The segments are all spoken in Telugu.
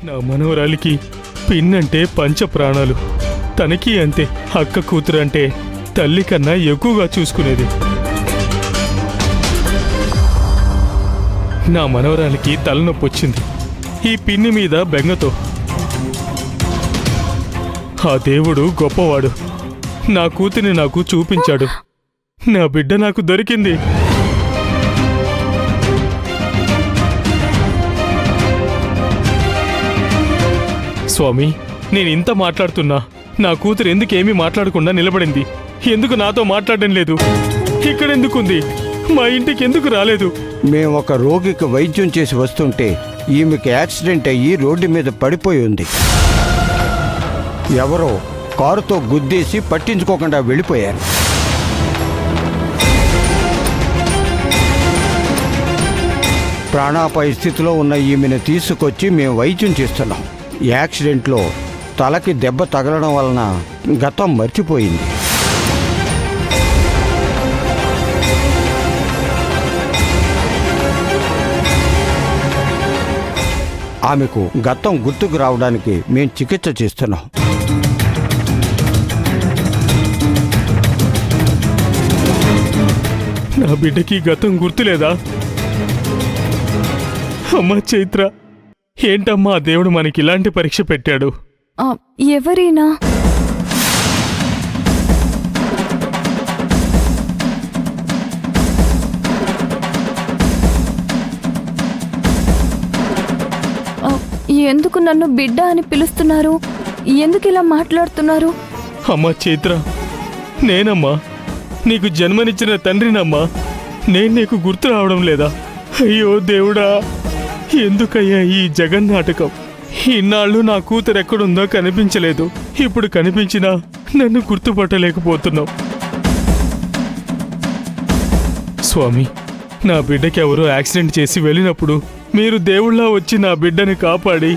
నా మనవరాలికి పిన్నంటే పంచ ప్రాణాలు. తనకి అంతే. అక్క కూతురు అంటే తల్లి కన్నా ఎక్కువగా చూసుకునేది. నా మనవరాలికి తలనొప్పి వచ్చింది ఈ పిన్ని మీద బెంగతో. ఆ దేవుడు గొప్పవాడు. నా కూతురిని నాకు చూపించాడు. నా బిడ్డ నాకు దొరికింది. స్వామి, నేనింత మాట్లాడుతున్నా నా కూతురు ఎందుకేమీ మాట్లాడకుండా నిలబడింది? ఎందుకు నాతో మాట్లాడడం లేదు? ఇక్కడెందుకుంది? మా ఇంటికి ఎందుకు రాలేదు? మేము ఒక రోగికి వైద్యం చేసి వస్తుంటే ఈమెకి యాక్సిడెంట్ అయ్యి రోడ్డు మీద పడిపోయి ఉంది. ఎవరో కారుతో గుద్దేసి పట్టించుకోకుండా వెళ్ళిపోయారు. ప్రాణాపాయ స్థితిలో ఉన్న ఈమెను తీసుకొచ్చి మేము వైద్యం చేస్తున్నాం. యాక్సిడెంట్లో తలకి దెబ్బ తగలడం వలన గతం మర్చిపోయింది. ఆమెకు గతం గుర్తుకు రావడానికి మేము చికిత్స చేస్తున్నాం. నా బిడ్డకి గతం గుర్తులేదా? అమ్మా చైత్ర, ఏంటమ్మా దేవుడు మనకి ఇలాంటి పరీక్ష పెట్టాడు? ఎవరైనా ఎందుకు నన్ను బిడ్డ అని పిలుస్తున్నారు? ఎందుకు ఇలా మాట్లాడుతున్నారు? అమ్మా చైత్ర, నేనమ్మా నీకు జన్మనిచ్చిన తండ్రినమ్మా. నేను నీకు గుర్తు రావడం లేదా? అయ్యో దేవుడా, ఎందుకయ్యా ఈ జగన్నాటకం? ఇన్నాళ్ళు నా కూతురు ఎక్కడుందో కనిపించలేదు. ఇప్పుడు కనిపించినా నన్ను గుర్తుపట్టలేకపోతున్నావు. స్వామి, నా బిడ్డకి ఎవరో యాక్సిడెంట్ చేసి వెళ్ళినప్పుడు మీరు దేవుళ్ళ వచ్చి నా బిడ్డని కాపాడి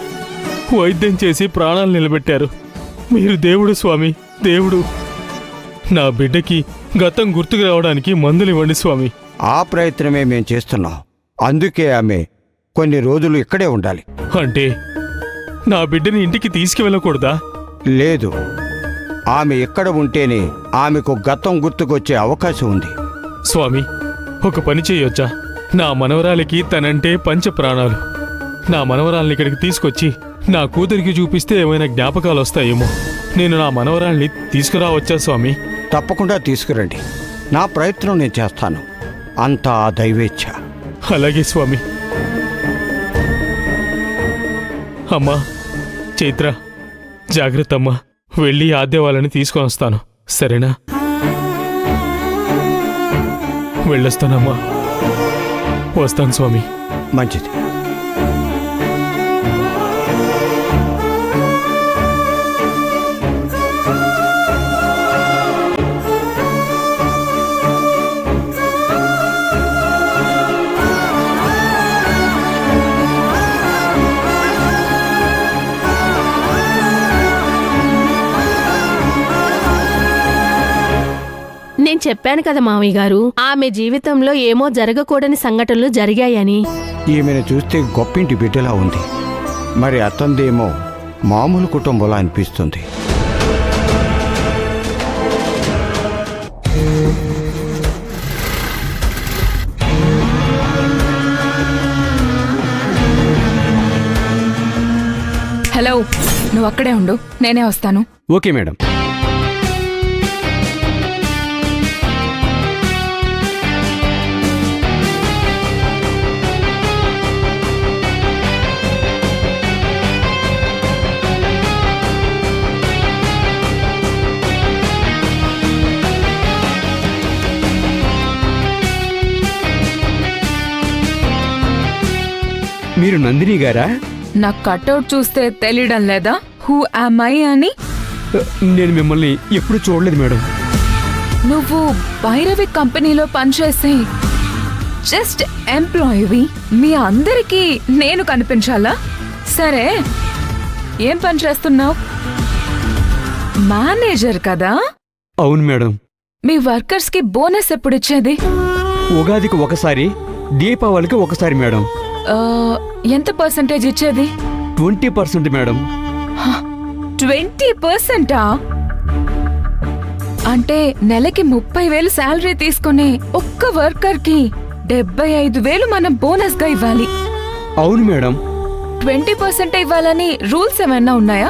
వైద్యం చేసి ప్రాణాలు నిలబెట్టారు. మీరు దేవుడు స్వామి, దేవుడు. నా బిడ్డకి గతం గుర్తుకు రావడానికి మందులు ఇవ్వండి స్వామి. ఆ ప్రయత్నమే మేము చేస్తున్నాం. అందుకే ఆమె కొన్ని రోజులు ఇక్కడే ఉండాలి. అంటే నా బిడ్డని ఇంటికి తీసుకువెళ్ళకూడదా? లేదు, ఆమె ఇక్కడ ఉంటేనే ఆమెకు గతం గుర్తుకొచ్చే అవకాశం ఉంది. స్వామి, ఒక పని చేయొచ్చా? నా మనవరాలికి తనంటే పంచ ప్రాణాలు. నా మనవరాల్ని ఇక్కడికి తీసుకొచ్చి నా కూతురికి చూపిస్తే ఏమైనా జ్ఞాపకాలు వస్తాయేమో. నేను నా మనవరాల్ని తీసుకురావచ్చా స్వామి? తప్పకుండా తీసుకురండి. నా ప్రయత్నం నేను చేస్తాను. అంతా ఆ దైవేచ్ఛ. అలాగే స్వామి. అమ్మా చైత్ర, జాగ్రత్త అమ్మా. వెళ్ళి ఆద్య వాళ్ళని తీసుకొని వస్తాను, సరేనా? వెళ్ళొస్తానమ్మా. వస్తాను స్వామి. మంచిది. నేను చెప్పాను కదా మావయ్య గారు, ఆమె జీవితంలో ఏమో జరగకూడని సంఘటనలు జరిగాయని. ఈమెను చూస్తే గొప్పింటి బిడ్డలా ఉంది. మరి అతందేమో మామూలు కుటుంబంలా అనిపిస్తుంది. హలో, నువ్వు అక్కడే ఉండు, నేనే వస్తాను. Okay madam. మీరు నందిని గారా? నా కట్అవుట్ చూస్తే తెలియడం లేదా హూ యామ్ ఐ అని? నేను మిమ్మల్ని ఎప్పుడు చూడలేదు మేడం. నువ్వు భైరవి కంపెనీలో పనిచేసే జస్ట్ ఎంప్లాయీవి. మీ అందరికీ నేను కనిపించాలా? సరే, ఏం పని చేస్తున్నావు? మేనేజర్ కదా? అవును మేడం. మీ వర్కర్స్ కి బోనస్ ఎప్పుడు ఇచ్చేది? ఉగాదికి ఒకసారి, దీపావళికి ఒకసారి మేడం. ఎంత పర్సంటేజ్ ఇచ్చేది? 20% మేడం. 20%? అంటే నెలకి 30,000 శాలరీ తీసుకునే ఒక్క వర్కర్ కి 75,000 మనం బోనస్ గా ఇవ్వాలి. అవును మేడం. 20% ఇవ్వాలని రూల్స్ ఏమైనా ఉన్నాయా?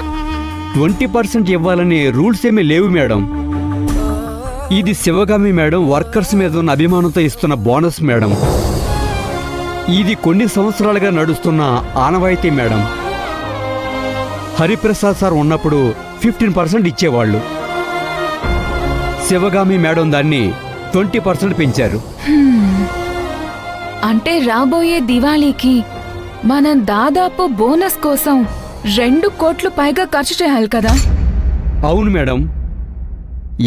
20% ఇవ్వాలని రూల్స్ ఏమీ లేవు మేడం. ఇది శివగామి మేడం వర్కర్స్ మీద ఉన్న అభిమానంతో ఇస్తున్న బోనస్ మేడం. ఇది కొన్ని సంవత్సరాలుగా నడుస్తున్న ఆనవాయితీ మేడం. హరిప్రసాద్ సార్ ఉన్నప్పుడు 15% ఇచ్చేవాళ్ళు. శివగామి మేడం దాన్ని 20% పెంచారు. అంటే రాబోయే దివాళీకి మనం దాదాపు బోనస్ కోసం 2 కోట్లు పైగా ఖర్చు చేయాలి కదా? అవును మేడం.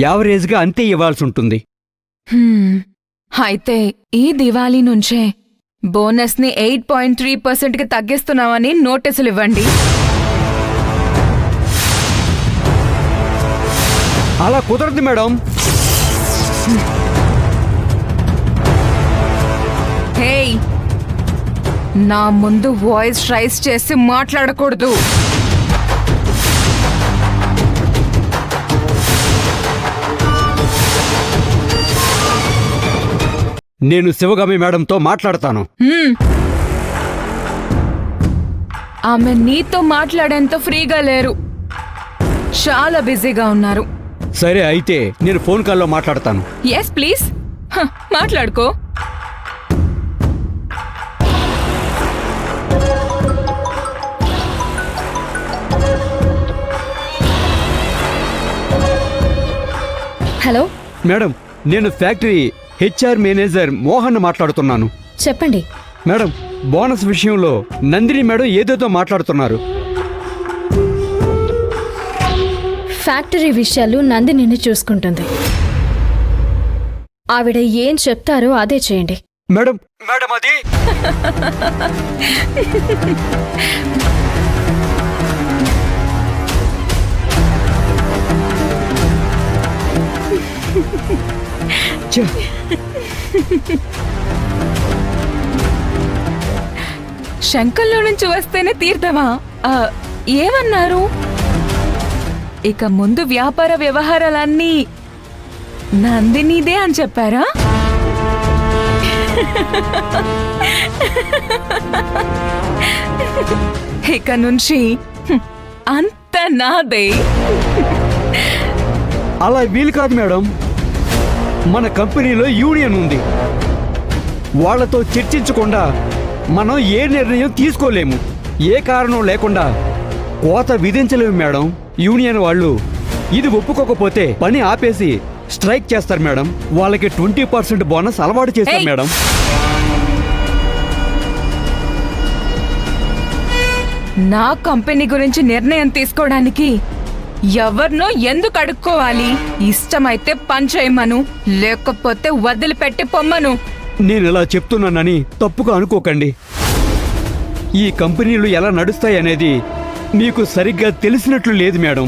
యావరేజ్గా అంతే ఇవ్వాల్సి ఉంటుంది. అయితే ఈ దివాళీ నుంచే బోనస్ ని 8.3% కి తగ్గిస్తున్నామని నోటీసులు ఇవ్వండి. అలా కుదరదు మేడం. హేయ్, నా ముందు వాయిస్ రైజ్ చేసి మాట్లాడకూడదు. నేను శివగామి మేడంతో మాట్లాడతాను. ఆమె నీతో మాట్లాడేంత ఫ్రీగా లేరు, చాలా బిజీగా ఉన్నారు. సరే అయితే నేను ఫోన్ కాల్లో మాట్లాడతాను. ఎస్ ప్లీజ్, మాట్లాడుకో. హలో మేడం, నేను ఫ్యాక్టరీ హెచ్ఆర్ మేనేజర్ మోహన్ మాట్లాడుతున్నాను. చెప్పండి. మేడం, బోనస్ విషయంలో నందిని మేడం ఏదేదో మాట్లాడుతున్నారు. ఫ్యాక్టరీ విషయాలు నందినిని చూసుకుంటుంది. ఆవిడ ఏం చెప్తారో అదే చేయండి. మేడం మేడం అది ఛే, శంకల్లో నుంచి వస్తేనే తీర్థమా? ఏమన్నారు? ఇక ముందు వ్యాపార వ్యవహారాలన్నీ నందినిదే అని చెప్పారా? ఇక నుంచి అంత నాదే. అలా వీలు కాదు మేడం. మన కంపెనీలో యూనియన్ ఉంది. వాళ్ళతో చర్చించకుండా మనం ఏ నిర్ణయం తీసుకోలేము. ఏ కారణం లేకుండా కోత విధించలేము మేడం. యూనియన్ వాళ్ళు ఇది ఒప్పుకోకపోతే పని ఆపేసి స్ట్రైక్ చేస్తారు మేడం. వాళ్ళకి 20% బోనస్ అలవాటు చేస్తారు మేడం. నా కంపెనీ గురించి నిర్ణయం తీసుకోవడానికి ఎవరినో ఎందుకు అడుక్కోవాలి? ఇష్టమైతే పని చేయమను, లేకపోతే వదిలిపెట్టి పొమ్మను. నేను ఇలా చెప్తున్నానని తప్పుగా అనుకోకండి. ఈ కంపెనీలు ఎలా నడుస్తాయనేది మీకు సరిగ్గా తెలిసినట్లు లేదు మేడం.